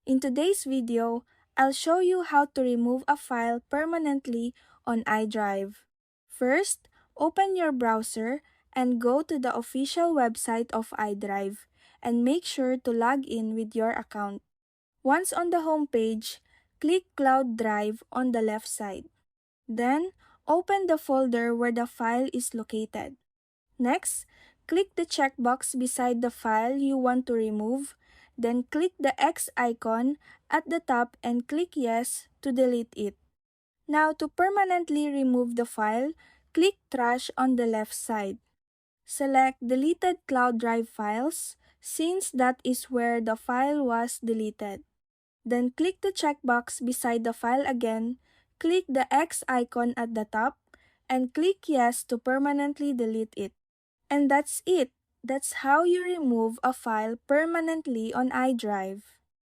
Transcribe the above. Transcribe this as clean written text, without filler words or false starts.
In today's video, I'll show you how to remove a file permanently on iDrive. First, open your browser and go to the official website of iDrive and make sure to log in with your account. Once on the home page, click Cloud Drive on the left side. Then, open the folder where the file is located. Next, click the checkbox beside the file you want to remove, then click the X icon at the top and click Yes to delete it. Now, to permanently remove the file, click Trash on the left side. Select Deleted Cloud Drive Files, since that is where the file was deleted. Then click the checkbox beside the file again, click the X icon at the top, and click Yes to permanently delete it. And that's it. That's how you remove a file permanently on iDrive.